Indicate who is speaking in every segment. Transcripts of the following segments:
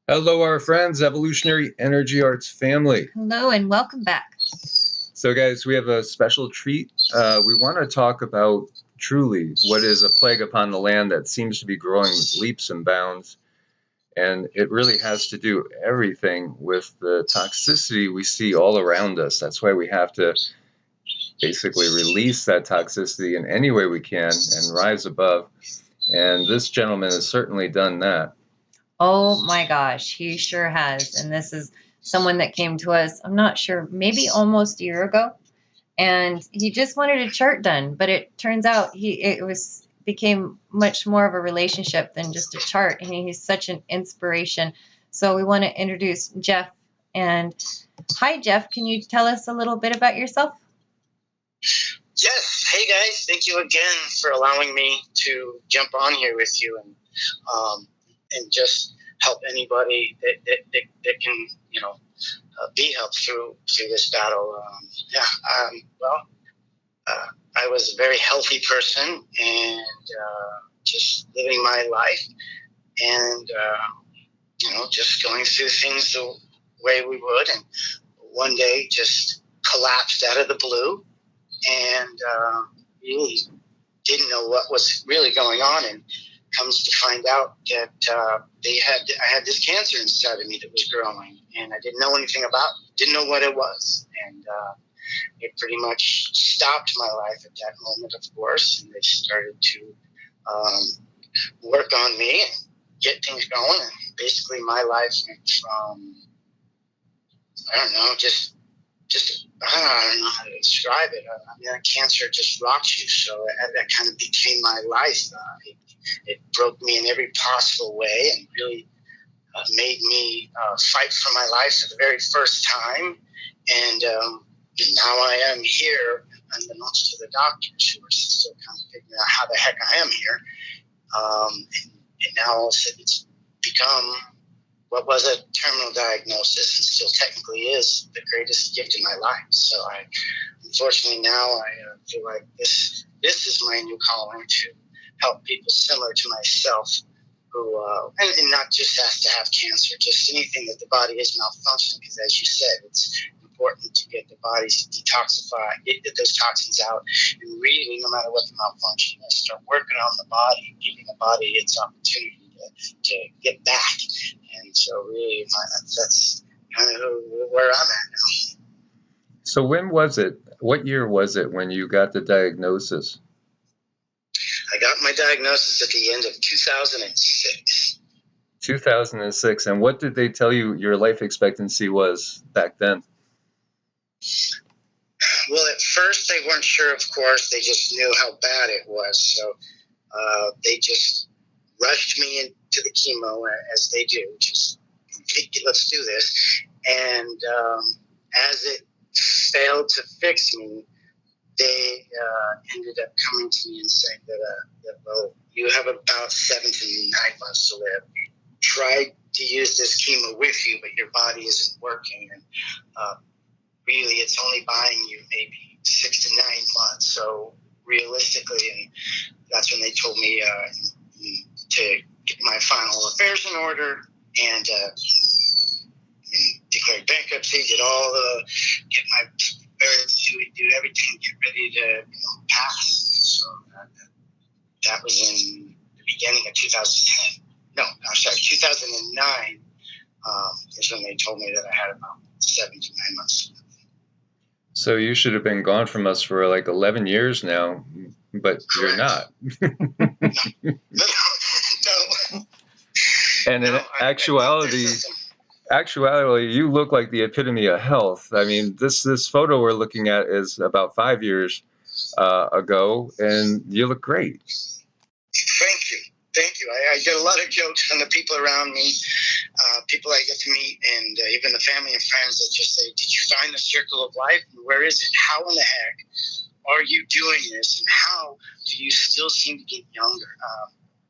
Speaker 1: Hello, our friends, Evolutionary Energy Arts family.
Speaker 2: Hello, and welcome back.
Speaker 1: So, guys, we have a special treat. We want to talk about truly what is a plague upon the land that seems to be growing with leaps and bounds. And it really has to do everything with the toxicity we see all around us. That's why we have to basically release that toxicity in any way we can and rise above. And this gentleman has certainly done that.
Speaker 2: Oh my gosh, he sure has. And this is someone that came to us, I'm not sure, maybe almost a year ago. And he just wanted a chart done, but it turns out became much more of a relationship than just a chart. And he's such an inspiration. So we want to introduce Jeff. And hi, Jeff. Can you tell us a little bit about yourself?
Speaker 3: Yes. Hey, guys. Thank you again for allowing me to jump on here with you and just help anybody that can, be helped through this battle. I was a very healthy person and just living my life and, just going through things the way we would. And one day just collapsed out of the blue and really didn't know what was really going on. And comes to find out that I had this cancer inside of me that was growing, and I didn't know anything about it, didn't know what it was, and it pretty much stopped my life at that moment, of course. And they started to work on me and get things going, and basically my life went from just I don't know how to describe it. Cancer just rocks you, so that kind of became my life. It broke me in every possible way and really made me fight for my life for the very first time. And now I am here, unbeknownst to the doctors who are still kind of figuring out how the heck I am here. And now all of a sudden it's become what was a terminal diagnosis and still technically is the greatest gift in my life. So unfortunately now I feel like this is my new calling to help people similar to myself who, and not just has to have cancer, just anything that the body is malfunctioning, because as you said, it's important to get the bodies detoxified, get those toxins out, and really, no matter what the malfunction is, start working on the body, giving the body its opportunity to get back. And so really that's kind of where I'm at now.
Speaker 1: So when was it? What year was it when you got the diagnosis?
Speaker 3: I got my diagnosis at the end of 2006.
Speaker 1: 2006. And what did they tell you your life expectancy was back then?
Speaker 3: Well, at first they weren't sure, of course. They just knew how bad it was. So they just rushed me into the chemo, as they do. Just, let's do this. And as it failed to fix me, they ended up coming to me and saying that well, you have about 7 to 9 months to live. We tried to use this chemo with you, but your body isn't working. And really, it's only buying you maybe 6 to 9 months. So realistically, and that's when they told me to get my final affairs in order and declared bankruptcy, get my parents do everything, get ready to pass. So that was in the beginning of 2010. No, I'm sorry, 2009 is when they told me that I had about 7 to 9 months.
Speaker 1: So you should have been gone from us for like 11 years now, but
Speaker 3: Correct.
Speaker 1: You're not.
Speaker 3: No.
Speaker 1: And in actuality, you look like the epitome of health. I mean, this photo we're looking at is about 5 years ago, and you look great.
Speaker 3: Thank you. I get a lot of jokes from the people around me, people I get to meet, and even the family and friends that just say, did you find the circle of life? And where is it? How in the heck are you doing this? And how do you still seem to get younger?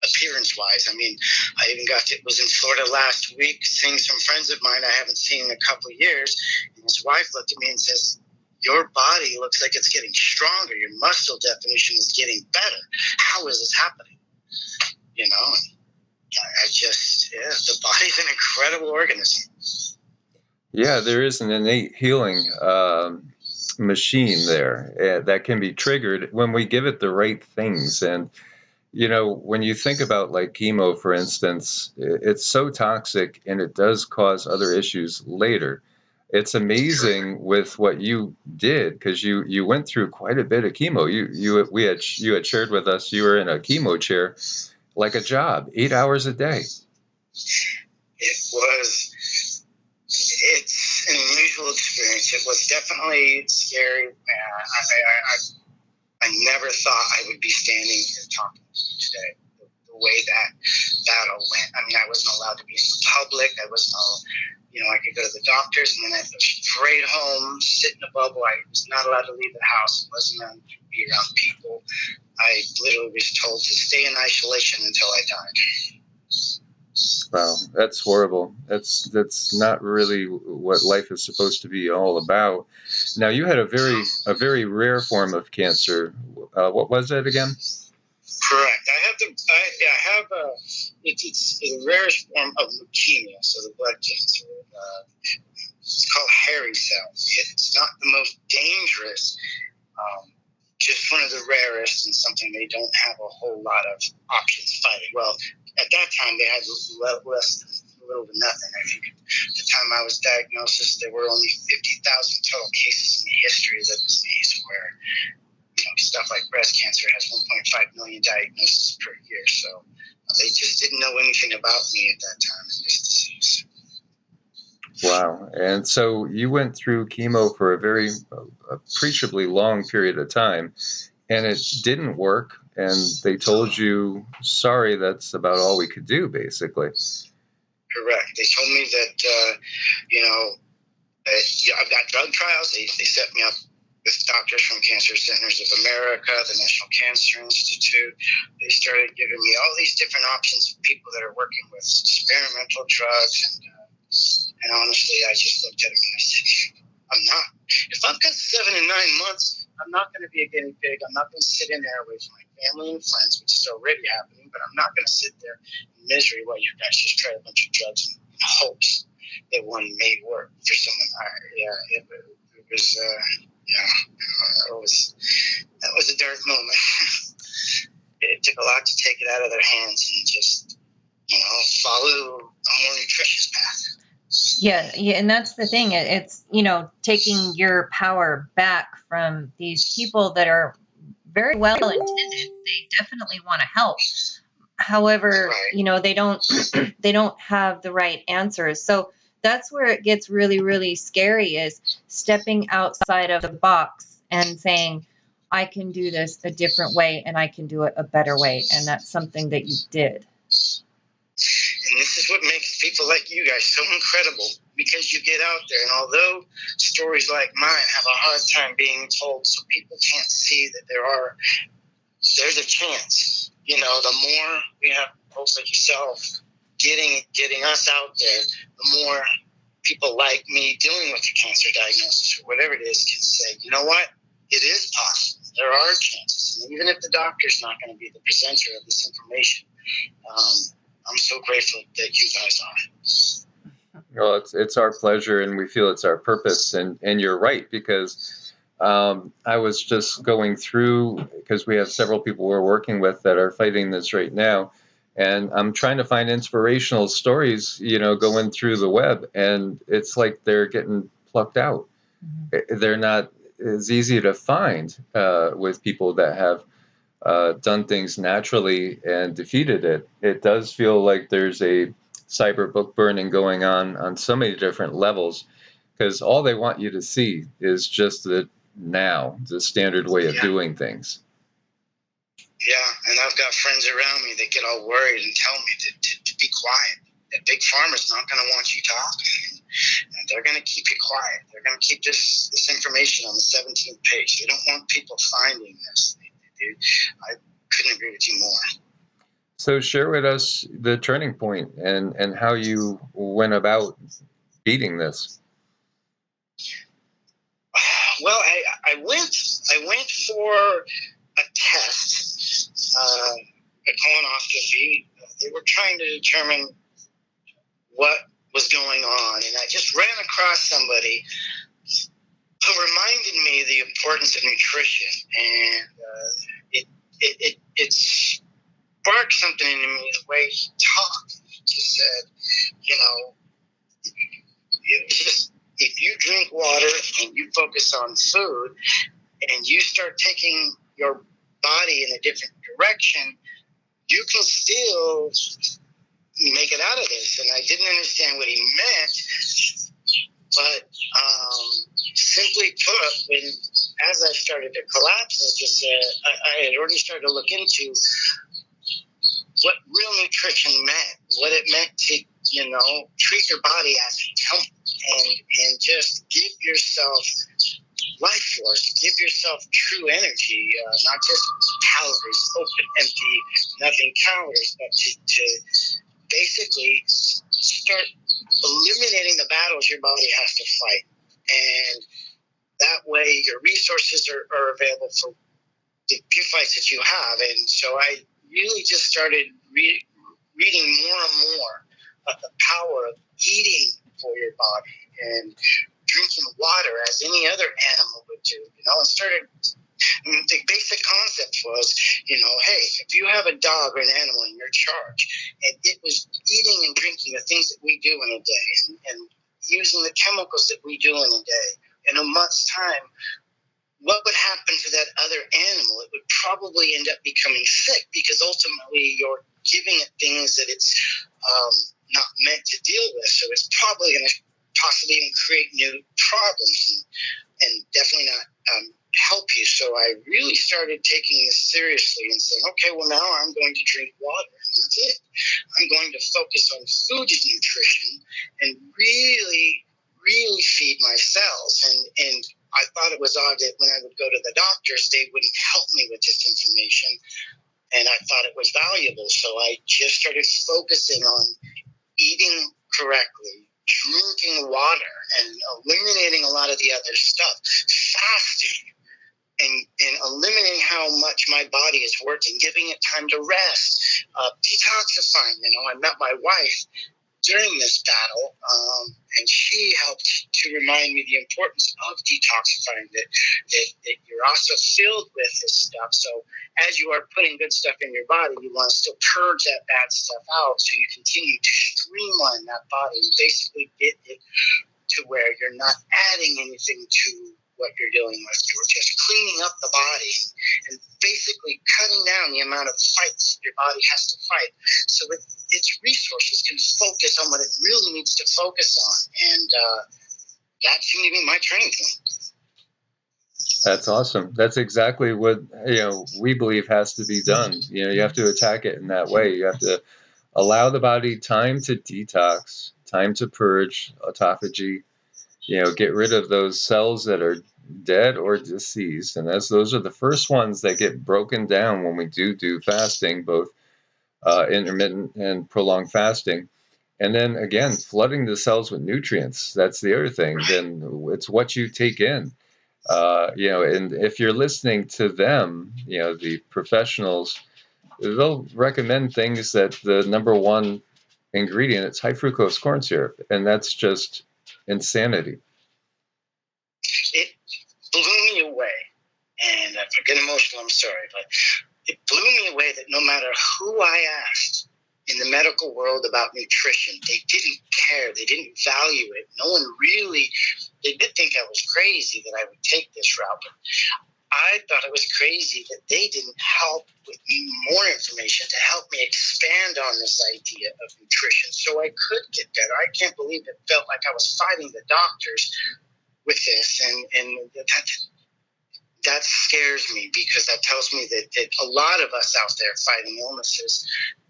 Speaker 3: Appearance-wise, I mean, I even was in Florida last week seeing some friends of mine I haven't seen in a couple of years, and his wife looked at me and says, your body looks like it's getting stronger. Your muscle definition is getting better. How is this happening? I just, the body's an incredible organism.
Speaker 1: Yeah, there is an innate healing machine there that can be triggered when we give it the right things. And, when you think about like chemo, for instance, it's so toxic and it does cause other issues later. It's amazing with what you did, because you went through quite a bit of chemo. You had shared with us you were in a chemo chair like a job, 8 hours a day.
Speaker 3: It's an unusual experience. It was definitely scary. I never thought I would be standing here talking to you today. The way that battle went. I mean, I wasn't allowed to be in public. I wasn't, I could go to the doctors, and then I go straight home, sit in a bubble. I was not allowed to leave the house. I wasn't allowed to be around people. I literally was told to stay in isolation until I died.
Speaker 1: Wow, that's horrible. That's not really what life is supposed to be all about. Now, you had a very rare form of cancer. What was it again?
Speaker 3: Correct. It's the rarest form of leukemia, so the blood cancer. It's called hairy cell. It's not the most dangerous, just one of the rarest, and something they don't have a whole lot of options fighting. Well, at that time, they had little to nothing. I think at the time I was diagnosed, there were only 50,000 total cases in the history of the disease, where stuff like breast cancer has 1.5 million diagnoses per year. So they just didn't know anything about me at that time in this disease.
Speaker 1: Wow. And so you went through chemo for a very appreciably long period of time, and it didn't work. And they told you, sorry, that's about all we could do, basically.
Speaker 3: Correct. They told me that, I've got drug trials. They set me up with doctors from Cancer Centers of America, the National Cancer Institute. They started giving me all these different options of people that are working with experimental drugs. And honestly, I just looked at them and I said, I'm not. If I've got 7 and 9 months, I'm not going to be a guinea pig. I'm not going to sit in there away from my family and friends, which is already happening, but I'm not going to sit there in misery while you guys just try a bunch of drugs in hopes that one may work for someone. That was a dark moment. It took a lot to take it out of their hands and just, follow a more nutritious path.
Speaker 2: Yeah, and that's the thing. It's, taking your power back from these people that are very well intended. They definitely want to help. However,
Speaker 3: right.
Speaker 2: They don't have the right answers. So that's where it gets really, really scary, is stepping outside of the box and saying, I can do this a different way, and I can do it a better way. And that's something that you did.
Speaker 3: And this is what makes people like you guys so incredible, because you get out there, and although stories like mine have a hard time being told, so people can't see that there's a chance. The more we have folks like yourself getting us out there, the more people like me dealing with a cancer diagnosis or whatever it is can say, you know what, it is possible. There are chances. And even if the doctor's not going to be the presenter of this information, I'm so grateful that you guys are.
Speaker 1: Well, it's our pleasure, and we feel it's our purpose. And you're right, because I was just going through, because we have several people we're working with that are fighting this right now, and I'm trying to find inspirational stories, going through the web, and it's like they're getting plucked out. Mm-hmm. They're not as easy to find with people that have done things naturally and defeated it. It does feel like there's a cyber book burning going on so many different levels, because all they want you to see is just the standard way of doing things.
Speaker 3: Yeah, and I've got friends around me that get all worried and tell me to be quiet. That Big Pharma's not going to want you talking, and they're going to keep you quiet. They're going to keep this information on the 17th page. They don't want people finding this. I couldn't agree with you more.
Speaker 1: So share with us the turning point and how you went about beating this.
Speaker 3: Well, I went for a test, a colonoscopy. they were trying to determine what was going on. And I just ran across somebody who reminded me of the importance of nutrition. And it sparked something in me the way he talked. He just said, you know, if you drink water and you focus on food and you start taking your body in a different direction, you can still make it out of this. And I didn't understand what he meant, but simply put, as I started to collapse, I had already started to look into what real nutrition meant, what it meant to, you know, treat your body as a temple and just give yourself life force, give yourself true energy, not just calories, open, empty, nothing calories, but to basically start eliminating the battles your body has to fight. And that way your resources are available for the few fights that you have. And so I really just started reading more and more about the power of eating for your body and drinking water as any other animal would do, you know, and the basic concept was, you know, hey, if you have a dog or an animal in your charge and it was eating and drinking the things that we do in a day and using the chemicals that we do in a day, in a month's time, what would happen to that other animal? It would probably end up becoming sick because ultimately you're giving it things that it's not meant to deal with. So it's probably going to possibly even create new problems and definitely not help you. So I really started taking this seriously and saying, okay, well, now I'm going to drink water. And that's it. I'm going to focus on food nutrition and really feed my cells. And I thought it was odd that when I would go to the doctors, they wouldn't help me with this information. And I thought it was valuable. So I just started focusing on eating correctly, drinking water, and eliminating a lot of the other stuff, fasting, and eliminating how much my body is working, giving it time to rest, detoxifying. You know, I met my wife during this battle, and she helped to remind me the importance of detoxifying, that you're also filled with this stuff. So as you are putting good stuff in your body, you want to still purge that bad stuff out so you continue to streamline that body and basically get it to where you're not adding anything to what you're dealing with. You're just cleaning up the body and basically cutting down the amount of fights your body has to fight so that its resources can focus on what it really needs to focus on. And that seemed to be my turning point.
Speaker 1: That's awesome. That's exactly what, you know, we believe has to be done. You know, you have to attack it in that way. You have to allow the body time to detox, time to purge autophagy, you know, get rid of those cells that are dead or deceased. And those are the first ones that get broken down when we do fasting, both intermittent and prolonged fasting. And then again, flooding the cells with nutrients. That's the other thing. Then it's what you take in. You know, and if you're listening to them, you know, the professionals, they'll recommend things that the number one ingredient, it's high fructose corn syrup. And that's just insanity.
Speaker 3: It blew me away. And if I get emotional, I'm sorry, but it blew me away that no matter who I asked in the medical world about nutrition, they didn't care. They didn't value it. No one really, they did think I was crazy that I would take this route. But I thought it was crazy that they didn't help with more information to help me expand on this idea of nutrition so I could get better. I can't believe it felt like I was fighting the doctors with this. And that scares me because that tells me that a lot of us out there fighting illnesses,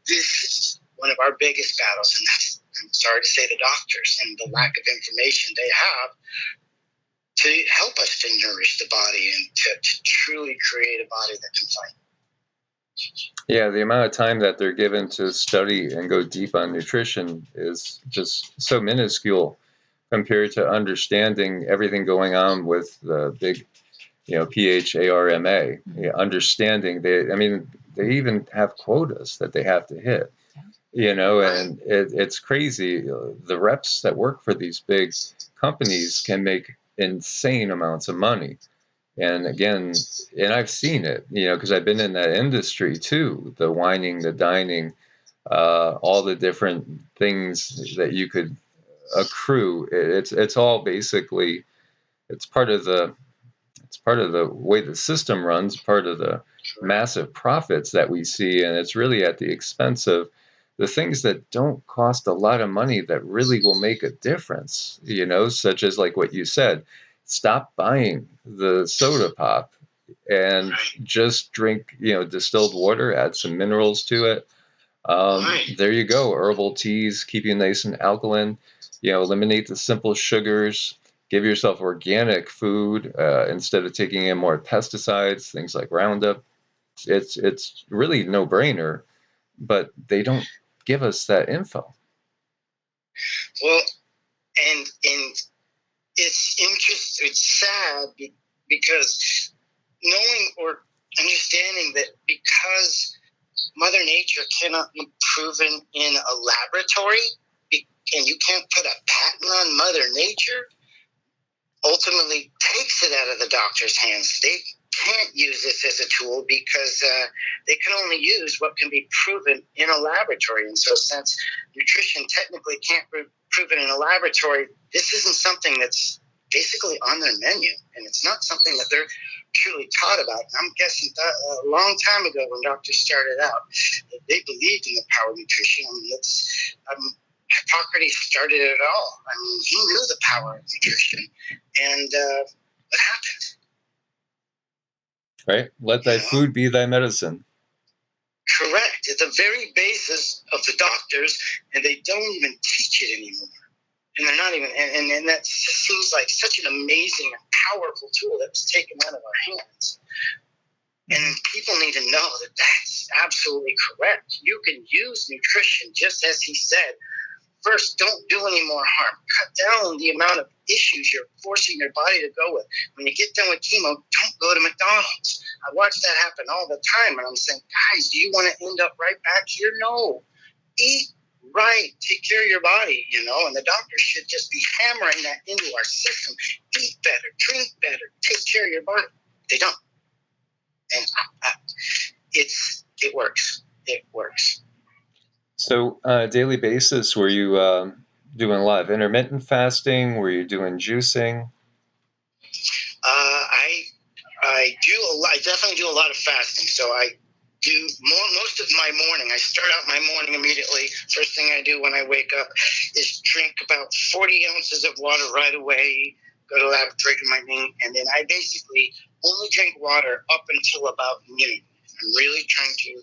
Speaker 3: this is one of our biggest battles. And that's, I'm sorry to say, the doctors and the lack of information they have to help us to nourish the body and to truly create a body that can fight.
Speaker 1: Yeah, the amount of time that they're given to study and go deep on nutrition is just so minuscule compared to understanding everything going on with the big, you know, PHARMA, understanding they even have quotas that they have to hit. And it's crazy. The reps that work for these big companies can make insane amounts of money. And again, and I've seen it, because I've been in that industry too, the whining, the dining, all the different things that you could accrue. It's all basically, it's part of the way the system runs, part of the massive profits that we see, and it's really at the expense of the things that don't cost a lot of money that really will make a difference, such as like what you said, stop buying the soda pop and just drink, distilled water, add some minerals to it. There you go. Herbal teas keep you nice and alkaline. Eliminate the simple sugars. Give yourself organic food instead of taking in more pesticides, things like Roundup. It's really no brainer, but they don't give us that info.
Speaker 3: Well, and it's interesting. It's sad because knowing or understanding that because Mother Nature cannot be proven in a laboratory, and you can't put a patent on Mother Nature, ultimately takes it out of the doctor's hands. They can't use this as a tool because they can only use what can be proven in a laboratory. And so since nutrition technically can't be proven in a laboratory, this isn't something that's basically on their menu, and it's not something that they're truly taught about. And I'm guessing that a long time ago when doctors started out, they believed in the power of nutrition. I mean, Hippocrates started it all. I mean, he knew the power of nutrition, and what happened?
Speaker 1: Right? Let thy food be thy medicine.
Speaker 3: Correct. It's the very basis of the doctors, and they don't even teach it anymore. And they're not even, and that seems like such an amazing and powerful tool that was taken out of our hands. And people need to know that that's absolutely correct. You can use nutrition just as he said. First, don't do any more harm. Cut down the amount of issues you're forcing your body to go with. When you get done with chemo, don't go to McDonald's. I watch that happen all the time, and I'm saying, guys, do you want to end up right back here? No. Eat right. Take care of your body, and the doctors should just be hammering that into our system. Eat better, drink better, take care of your body. They don't. And it works. It works.
Speaker 1: So on a daily basis, were you doing a lot of intermittent fasting? Were you doing juicing?
Speaker 3: I definitely do a lot of fasting. So I do most of my morning. I start out my morning immediately. First thing I do when I wake up is drink about 40 ounces of water right away. Go to the laboratory, do my thing, and then I basically only drink water up until about noon. I'm really trying to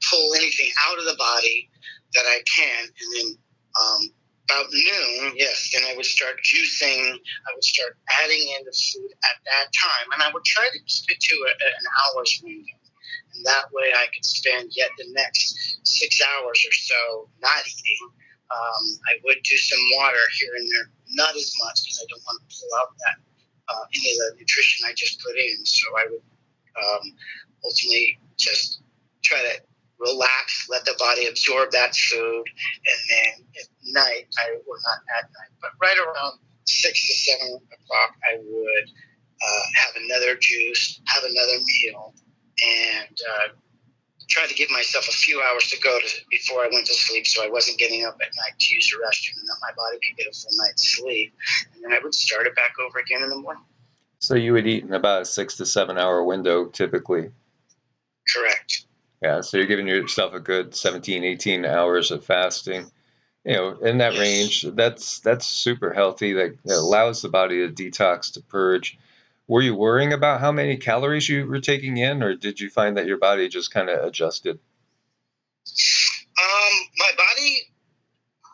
Speaker 3: pull anything out of the body that I can, and then about noon, yes, then I would start juicing. I would start adding in the food at that time, and I would try to keep it to an hour's window. And that way I could spend yet the next 6 hours or so not eating. I would do some water here and there, not as much because I don't want to pull out that any of the nutrition I just put in. So I would ultimately just try to relax, let the body absorb that food, and then at night, or not at night, but right around 6 to 7 o'clock, I would have another juice, have another meal, and try to give myself a few hours to go before I went to sleep, so I wasn't getting up at night to use the restroom, and that my body could get a full night's sleep, and then I would start it back over again in the morning.
Speaker 1: So you would eat in about a 6 to 7 hour window typically.
Speaker 3: Correct.
Speaker 1: Yeah, so you're giving yourself a good 17, 18 hours of fasting. In that range, that's super healthy. That allows the body to detox, to purge. Were you worrying about how many calories you were taking in, or did you find that your body just kind of adjusted?
Speaker 3: My body,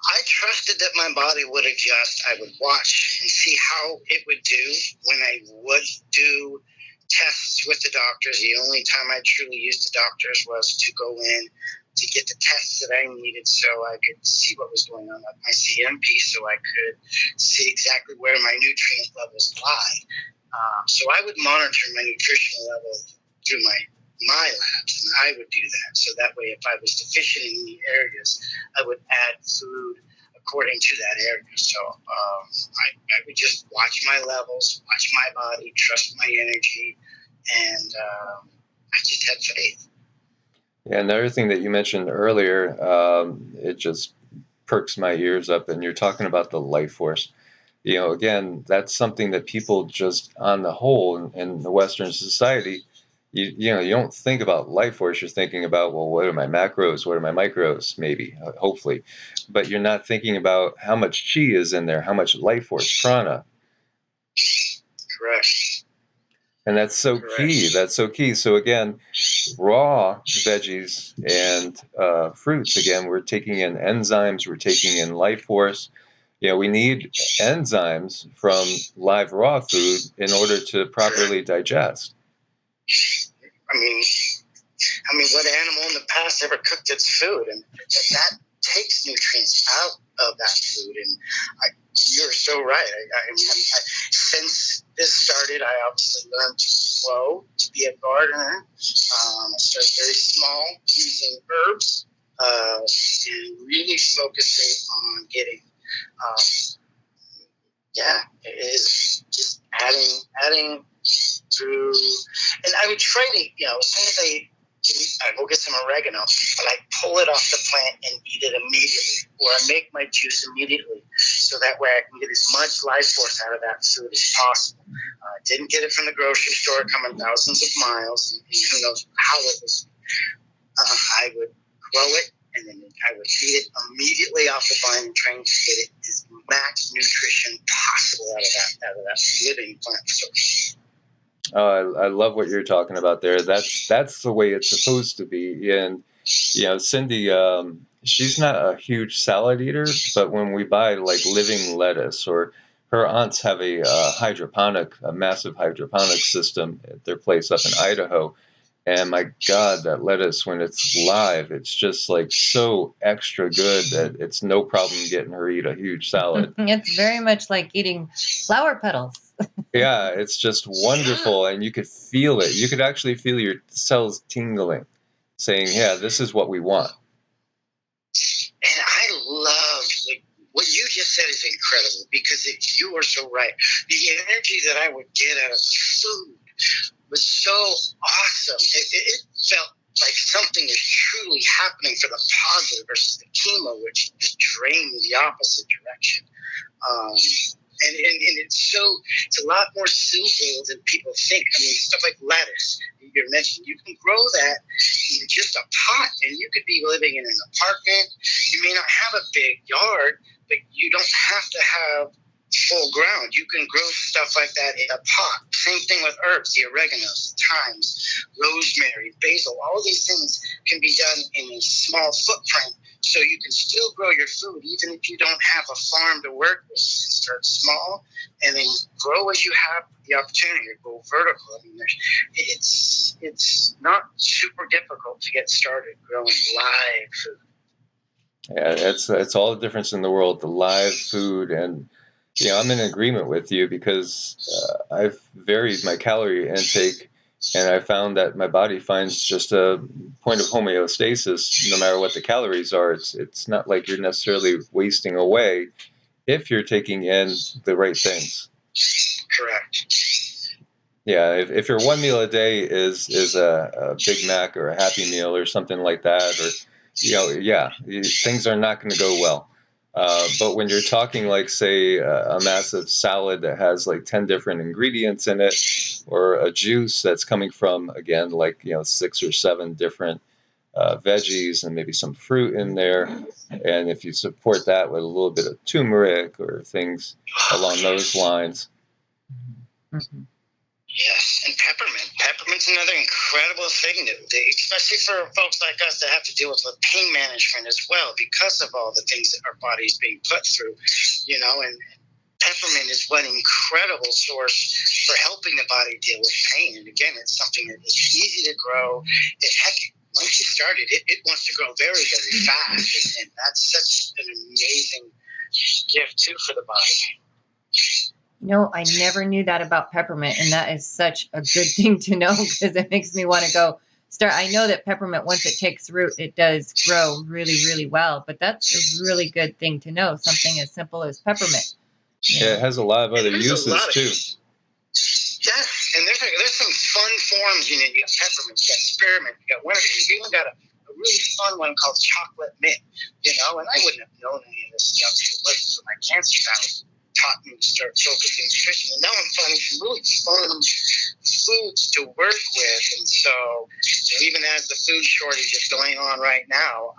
Speaker 3: I trusted that my body would adjust. I would watch and see how it would do when I would do tests with the doctors. The only time I truly used the doctors was to go in to get the tests that I needed so I could see what was going on with my CMP, so I could see exactly where my nutrient levels lie. So I would monitor my nutritional level through my my labs, and I would do that. So that way, if I was deficient in the areas, I would add food according to that area. So I would just watch my levels, watch my body, trust my energy, and I just had faith.
Speaker 1: Yeah, another thing that you mentioned earlier, it just perks my ears up, and you're talking about the life force. Again, that's something that people just, on the whole, in the Western society, you don't think about life force. You're thinking about, well, what are my macros? What are my micros? Maybe, hopefully. But you're not thinking about how much chi is in there, how much life force, prana.
Speaker 3: Correct.
Speaker 1: And that's so key. That's so key. So again, raw veggies and fruits, again, we're taking in enzymes, we're taking in life force. We need enzymes from live raw food in order to properly digest.
Speaker 3: I mean, what animal in the past ever cooked its food? And that takes nutrients out of that food. And you're so right. Since this started, I obviously learned to grow, to be a gardener. I started very small, using herbs, and really focusing on getting, it is just adding through. And I would try to, as soon as I go get some oregano, but I pull it off the plant and eat it immediately, or I make my juice immediately, so that way I can get as much life force out of that food as possible. I didn't get it from the grocery store, coming thousands of miles, and who knows how it was. I would grow it, and then I would eat it immediately off the vine and trying to get it as max nutrition possible out of that living plant source.
Speaker 1: Oh, I love what you're talking about there. That's the way it's supposed to be. And Cindy, she's not a huge salad eater, but when we buy like living lettuce, or her aunts have a massive hydroponic system at their place up in Idaho. And my God, that lettuce, when it's live, it's just like so extra good that it's no problem getting her eat a huge salad.
Speaker 2: It's very much like eating flower petals.
Speaker 1: Yeah, it's just wonderful, and you could feel it. You could actually feel your cells tingling, saying, yeah, this is what we want.
Speaker 3: And I love, what you just said is incredible, because you are so right. The energy that I would get out of food was so awesome. It felt like something is truly happening for the positive versus the chemo, which just drained me the opposite direction. And it's a lot more simple than people think. I mean, stuff like lettuce, you mentioned, you can grow that in just a pot, and you could be living in an apartment. You may not have a big yard, but you don't have to have full ground. You can grow stuff like that in a pot. Same thing with herbs, the oreganos, the thymes, rosemary, basil. All these things can be done in a small footprint, so you can still grow your food even if you don't have a farm to work with. You can start small and then grow as you have the opportunity, or go vertical. I mean, it's not super difficult to get started growing live food.
Speaker 1: Yeah, it's all the difference in the world, the live food. And I'm in agreement with you, because I've varied my calorie intake, and I found that my body finds just a point of homeostasis no matter what the calories are. It's not like you're necessarily wasting away if you're taking in the right things.
Speaker 3: Correct.
Speaker 1: Yeah, if your one meal a day is a Big Mac or a Happy Meal or something like that, or things are not going to go well. But when you're talking like, say, a massive salad that has like 10 different ingredients in it, or a juice that's coming from, again, like 6 or 7 different veggies and maybe some fruit in there, and if you support that with a little bit of turmeric or things along those lines.
Speaker 2: Mm-hmm.
Speaker 3: Yes, and peppermint. Peppermint's another incredible thing, especially for folks like us that have to deal with pain management as well, because of all the things that our body's being put through, and peppermint is one incredible source for helping the body deal with pain. And again, it's something that is easy to grow. Once you start it, it wants to grow very, very fast, and that's such an amazing gift too for the body.
Speaker 2: I never knew that about peppermint, and that is such a good thing to know, because it makes me want to go start. I know that peppermint, once it takes root, it does grow really, really well. But that's a really good thing to know. Something as simple as peppermint.
Speaker 1: Yeah, it has a lot of other uses too.
Speaker 3: Yeah, and there's some fun forms. You got peppermint, you got spearmint, you got whatever. You even got a really fun one called chocolate mint. And I wouldn't have known any of this stuff if it wasn't for my cancer battle. Taught me to start focusing on nutrition, and now I'm finding some really fun foods to work with. And so, even as the food shortage is going on right now,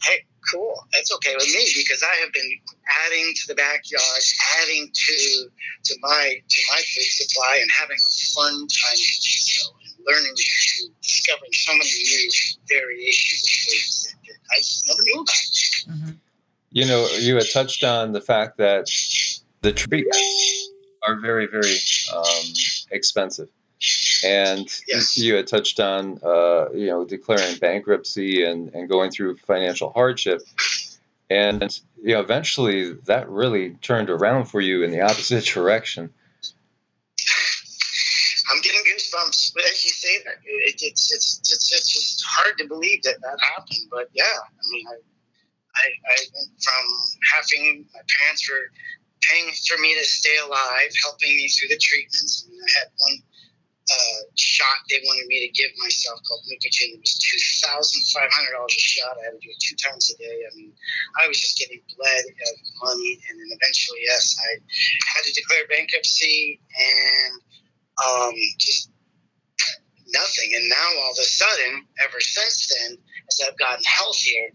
Speaker 3: hey, cool. That's okay with me because I have been adding to the backyard, adding to my food supply, and having a fun time with it. So, learning and discovering so many new variations of foods that I just never knew about.
Speaker 2: Mm-hmm.
Speaker 1: You had touched on the fact that the treatments are very, very expensive. And
Speaker 3: yes.
Speaker 1: You had touched on, declaring bankruptcy and going through financial hardship. And, eventually that really turned around for you in the opposite direction.
Speaker 3: I'm getting goosebumps as you say that. It's just hard to believe that happened. But yeah, I went from having my parents were paying for me to stay alive, helping me through the treatments. And I had one shot they wanted me to give myself called Bitchute. It was $2,500 a shot. I had to do it 2 times a day. I was just getting bled of money. And then eventually, yes, I had to declare bankruptcy and just nothing. And now all of a sudden, ever since then, as I've gotten healthier,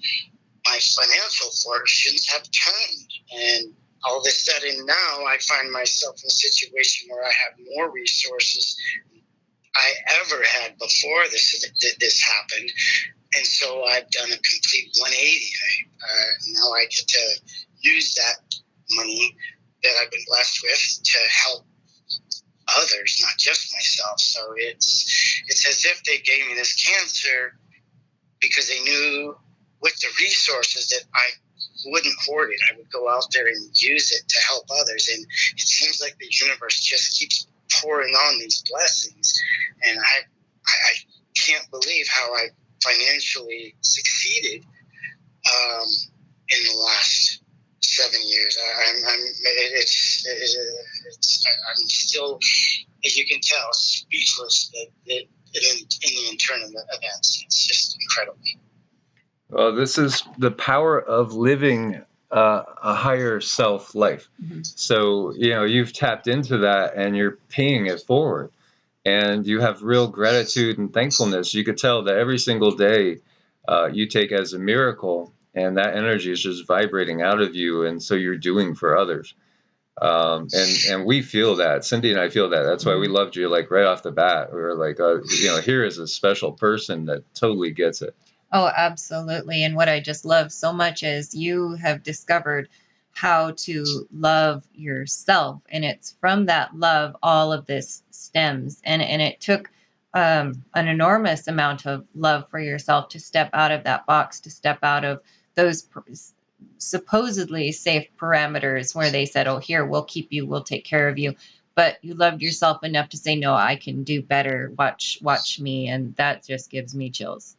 Speaker 3: my financial fortunes have turned, and all of a sudden now I find myself in a situation where I have more resources than I ever had before this happened, and so I've done a complete 180. Now I get to use that money that I've been blessed with to help others, not just myself. So it's as if they gave me this cancer because they knew with the resources that I wouldn't hoard it. I would go out there and use it to help others. And it seems like the universe just keeps pouring on these blessings. And I can't believe how I financially succeeded in the last 7 years. I'm still, as you can tell, speechless in the internal events. It's just incredible.
Speaker 1: Well, this is the power of living a higher self life.
Speaker 2: Mm-hmm.
Speaker 1: So, you've tapped into that and you're paying it forward. And you have real gratitude and thankfulness. You could tell that every single day you take as a miracle, and that energy is just vibrating out of you. And so you're doing for others. And we feel that. Cindy and I feel that. That's why we loved you, like, right off the bat. We were like, here is a special person that totally gets it.
Speaker 2: Oh, absolutely. And what I just love so much is you have discovered how to love yourself. And it's from that love all of this stems. And it took an enormous amount of love for yourself to step out of that box, to step out of those supposedly safe parameters where they said, oh, here, we'll keep you, we'll take care of you. But you loved yourself enough to say, no, I can do better. Watch me. And that just gives me chills.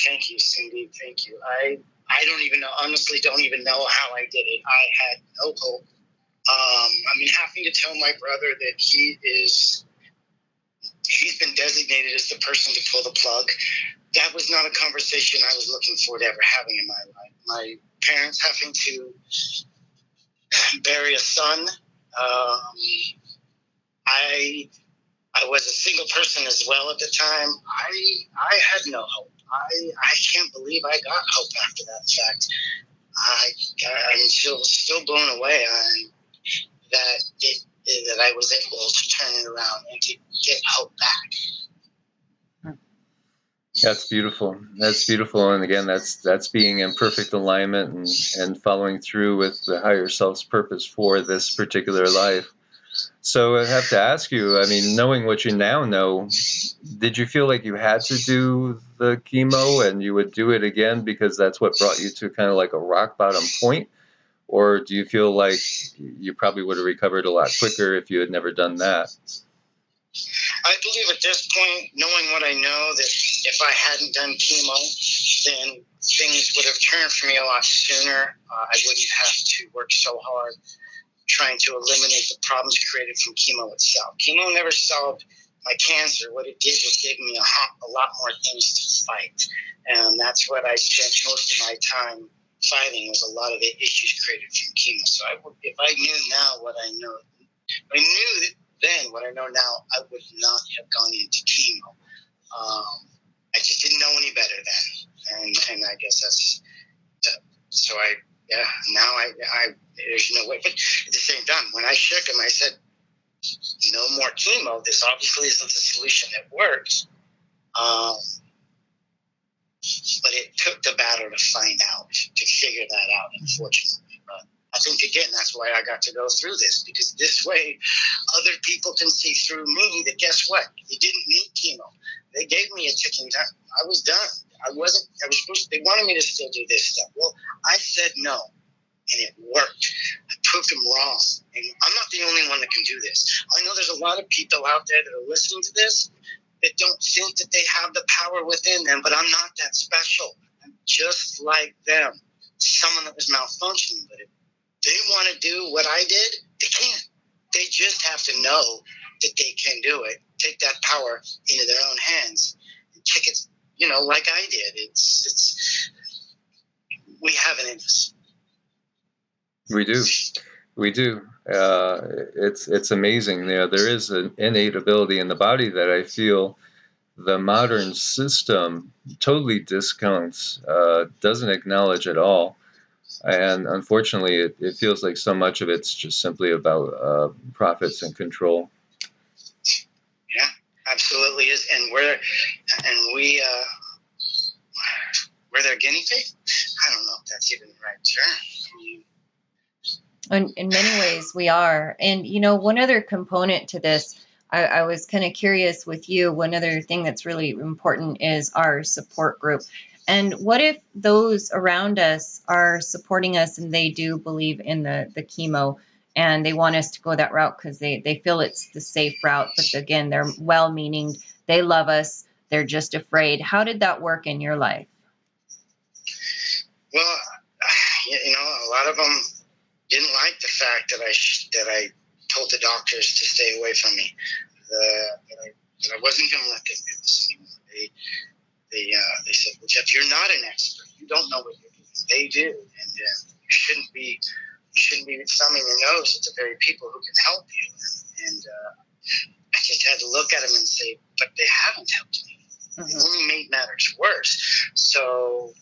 Speaker 3: Thank you, Cindy. Thank you. I don't even know, honestly, don't even know how I did it. I had no hope. Having to tell my brother that he's been designated as the person to pull the plug, that was not a conversation I was looking forward to ever having in my life. My parents having to bury a son. I was a single person as well at the time. I had no hope. I can't believe I got hope after that fact. I'm still blown away on that I was able to turn it around and to get hope back.
Speaker 1: That's beautiful. That's beautiful. And again, that's being in perfect alignment and following through with the higher self's purpose for this particular life. So I have to ask you, knowing what you now know, did you feel like you had to do the chemo and you would do it again because that's what brought you to kind of like a rock bottom point? Or do you feel like you probably would have recovered a lot quicker if you had never done that?
Speaker 3: I believe at this point, knowing what I know, that if I hadn't done chemo, then things would have turned for me a lot sooner. I wouldn't have to work so hard trying to eliminate the problems created from chemo itself. Chemo never solved my cancer. What it did was give me a lot more things to fight. And that's what I spent most of my time fighting, was a lot of the issues created from chemo. So if I knew now what I know, I knew then what I know now, I would not have gone into chemo. I just didn't know any better then. And I guess that's, so now I there's no way. But at the same time, when I shook him, I said, no more chemo. This obviously isn't the solution that works. But it took the battle to find out, to figure that out, unfortunately. But I think, again, that's why I got to go through this, because this way other people can see through me that, guess what? You didn't need chemo. They gave me a ticking time. I was done. They wanted me to still do this stuff. Well, I said no, and it worked. I proved them wrong. And I'm not the only one that can do this. I know there's a lot of people out there that are listening to this that don't think that they have the power within them, but I'm not that special. I'm just like them. Someone that was malfunctioning, but if they want to do what I did, they can. They just have to know that they can do it. Take that power into their own hands and kick it, like I did. It's we have it in us.
Speaker 1: We do. It's amazing. There is an innate ability in the body that I feel the modern system totally discounts, doesn't acknowledge at all. And unfortunately, it feels like so much of it's just simply about profits and control.
Speaker 3: Yeah, absolutely is. And we're their guinea pig? I don't know if that's even the right term.
Speaker 2: In many ways, we are. And, one other component to this, I was kind of curious with you. One other thing that's really important is our support group. And what if those around us are supporting us and they do believe in the chemo and they want us to go that route because they feel it's the safe route? But again, they're well-meaning. They love us. They're just afraid. How did that work in your life?
Speaker 3: Well, a lot of them didn't like the fact that I told the doctors to stay away from me. That I wasn't going to let them do this anymore. They said, well, Jeff, you're not an expert. You don't know what you're doing. They do, and you shouldn't be thumbing your nose at the very people who can help you. And I just had to look at them and say, but they haven't helped me. Mm-hmm. They only made matters worse. So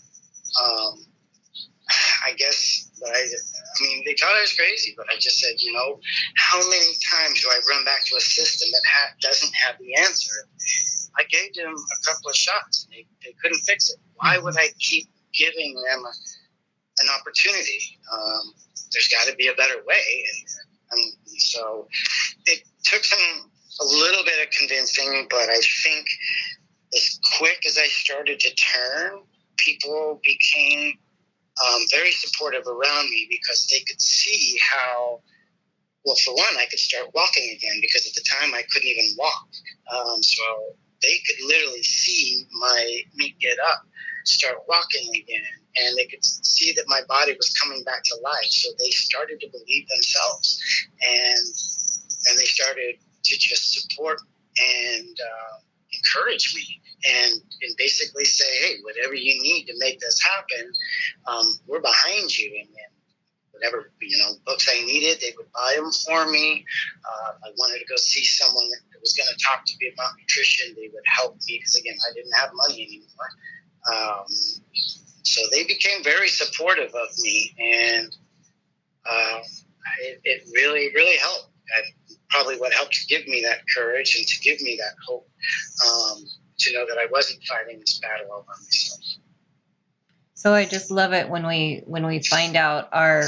Speaker 3: I guess, they thought I was crazy, but I just said, how many times do I run back to a system that doesn't have the answer? I gave them a couple of shots, and they couldn't fix it. Why would I keep giving them an opportunity? There's got to be a better way. And so it took a little bit of convincing, but I think as quick as I started to turn, people became very supportive around me, because they could see how, well, for one, I could start walking again, because at the time I couldn't even walk. So they could literally see me get up, start walking again, and they could see that my body was coming back to life. So they started to believe themselves, and they started to just support and encourage me. And basically say, hey, whatever you need to make this happen, we're behind you. And whatever, books I needed, they would buy them for me. I wanted to go see someone that was going to talk to me about nutrition. They would help me, because, again, I didn't have money anymore. So they became very supportive of me, and it really, really helped. Probably what helped to give me that courage and to give me that hope, to know that I wasn't fighting this battle all by myself.
Speaker 2: So I just love it when we find out our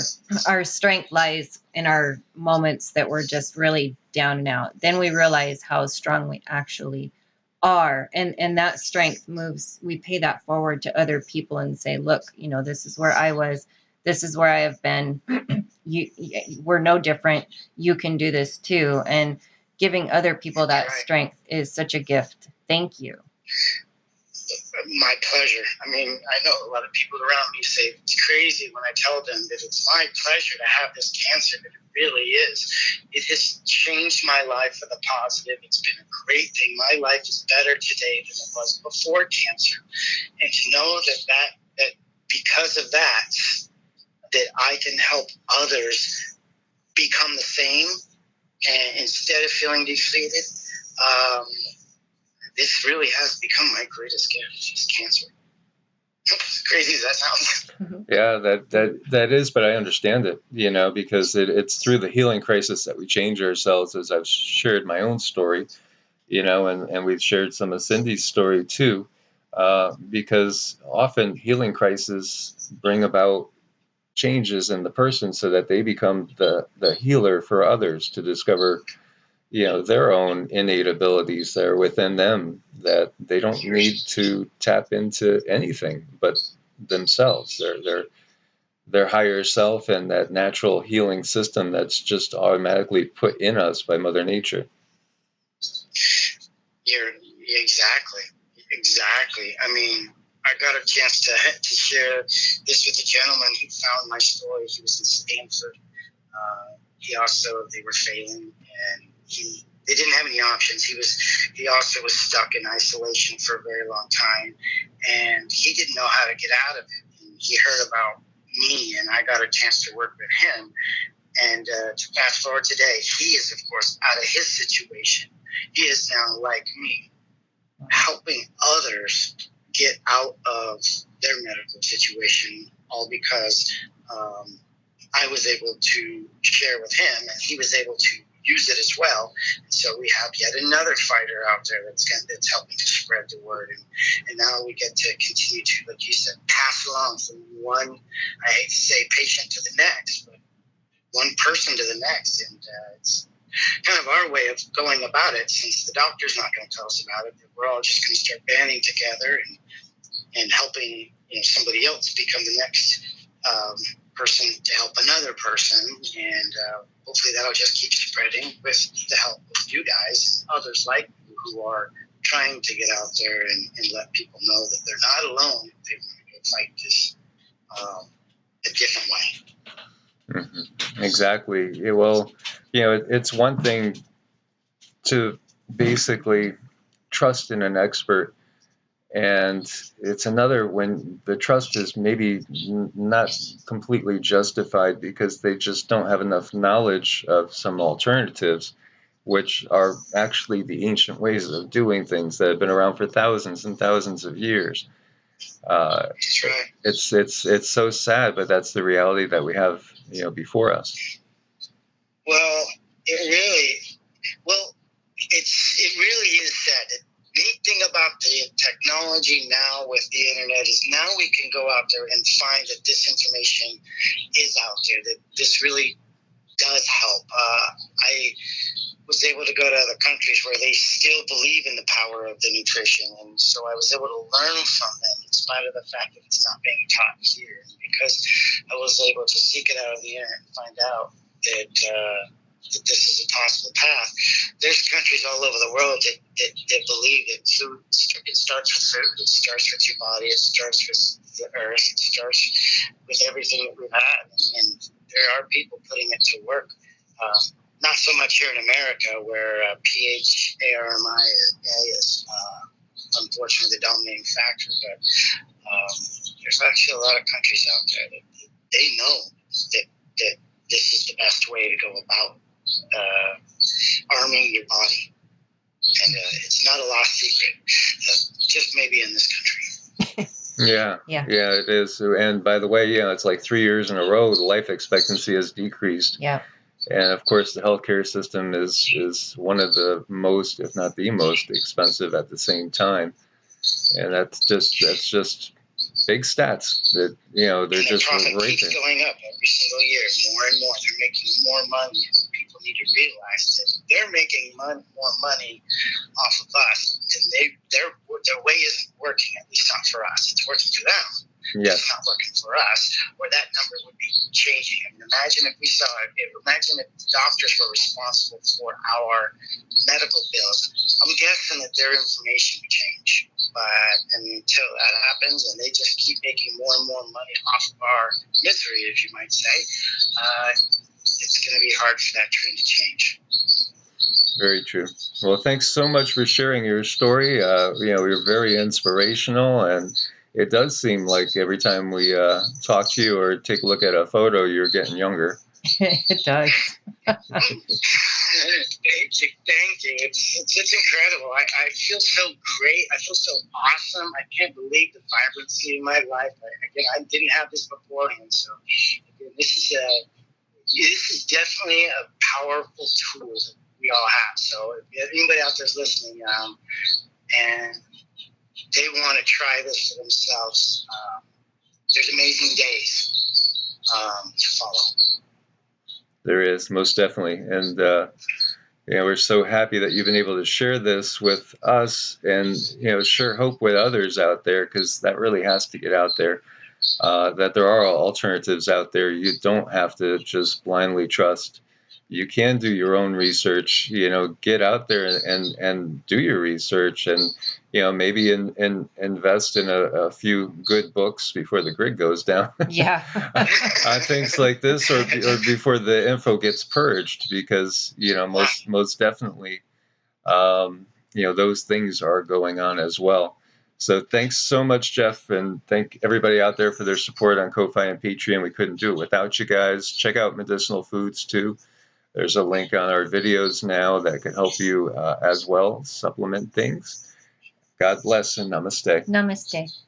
Speaker 2: strength lies in our moments that we're just really down and out. Then we realize how strong we actually are, and that strength moves. We pay that forward to other people and say, look, this is where I was. This is where I have been. We're no different. You can do this too. And giving other people that
Speaker 3: Right.
Speaker 2: strength is such a gift. Thank you.
Speaker 3: My pleasure. I mean, I know a lot of people around me say it's crazy when I tell them that it's my pleasure to have this cancer, but it really is. It has changed my life for the positive. It's been a great thing. My life is better today than it was before cancer. And to know that because of that I can help others become the same, and instead of feeling defeated, this really has become my greatest gift, is cancer. Crazy as that sounds.
Speaker 1: Yeah, that is, but I understand it, because it's through the healing crisis that we change ourselves, as I've shared my own story, and we've shared some of Cindy's story too, because often healing crises bring about changes in the person so that they become the healer for others to discover their own innate abilities that are within them, that they don't need to tap into anything but themselves, their higher self, and that natural healing system that's just automatically put in us by Mother Nature.
Speaker 3: You're exactly. I mean, I got a chance to share this with a gentleman who found my story. He was in Stanford. They were failing, and they didn't have any options. He also was stuck in isolation for a very long time, and he didn't know how to get out of it. And he heard about me, and I got a chance to work with him. And to fast forward today, he is, of course, out of his situation. He is now like me, helping others get out of their medical situation, all because I was able to share with him, and he was able to use it as well. And so we have yet another fighter out there that's helping to spread the word. And now we get to continue to, like you said, pass along from one, I hate to say patient to the next, but one person to the next. And it's kind of our way of going about it, since the doctor's not going to tell us about it. We're all just going to start banding together and helping somebody else become the next person to help another person, and hopefully that'll just keep spreading with the help of you guys and others like you who are trying to get out there and let people know that they're not alone if they want to go fight this a different way.
Speaker 1: Mm-hmm. Exactly. Well, it's one thing to basically trust in an expert, and it's another when the trust is maybe not completely justified because they just don't have enough knowledge of some alternatives, which are actually the ancient ways of doing things that have been around for thousands and thousands of years.
Speaker 3: That's right.
Speaker 1: It's so sad, but that's the reality that we have, before us.
Speaker 3: Well, it really is sad. The neat thing about the technology now with the internet is now we can go out there and find that this information is out there, that this really does help. I was able to go to other countries where they still believe in the power of the nutrition, and so I was able to learn from them in spite of the fact that it's not being taught here. And because I was able to seek it out on the internet and find out that this is a possible path, there's countries all over the world that believe that food, it starts with food, it starts with your body, it starts with the earth, it starts with everything that we've had, and there are people putting it to work. Not so much here in America, where PHARMI is unfortunately the dominating factor, but there's actually a lot of countries out there that they know that this is the best way to go about arming your body. And it's not a lost secret, just maybe in this country.
Speaker 1: Yeah, it is. And by the way, it's like 3 years in a row, the life expectancy has decreased.
Speaker 2: Yeah.
Speaker 1: And of course, the healthcare system is one of the most, if not the most, expensive at the same time. And that's just big stats that they're just right there.
Speaker 3: Keeps going up every single year, more and more. They're making more money, and people need to realize that if they're making more money off of us, then their way isn't working. At least not for us. It's working for them.
Speaker 1: Yes.
Speaker 3: It's not working for us, or that number would be changing. And no imagine if imagine if doctors were responsible for our medical bills. I'm guessing that their information would change. But until that happens, and they just keep making more and more money off of our misery, if you might say, it's going to be hard for that trend to change.
Speaker 1: Very true. Well, thanks so much for sharing your story. You're very inspirational, and it does seem like every time we talk to you or take a look at a photo, you're getting younger.
Speaker 2: It does.
Speaker 3: Thank you. It's incredible. I feel so great. I feel so awesome. I can't believe the vibrancy in my life. I didn't have this beforehand. So again, this is definitely a powerful tool that we all have. So if anybody out there's listening, and they want to try this for themselves, there's amazing days to follow.
Speaker 1: There is, most definitely. And we're so happy that you've been able to share this with us and, share hope with others out there, because that really has to get out there, that there are alternatives out there. You don't have to just blindly trust. You can do your own research, get out there and do your research, and, maybe invest in a few good books before the grid goes down.
Speaker 2: Yeah.
Speaker 1: On things like this, or before the info gets purged, because, most definitely, those things are going on as well. So thanks so much, Jeff, and thank everybody out there for their support on Ko-Fi and Patreon. We couldn't do it without you guys. Check out Medicinal Foods too. There's a link on our videos now that can help you as well supplement things. God bless and namaste.
Speaker 2: Namaste.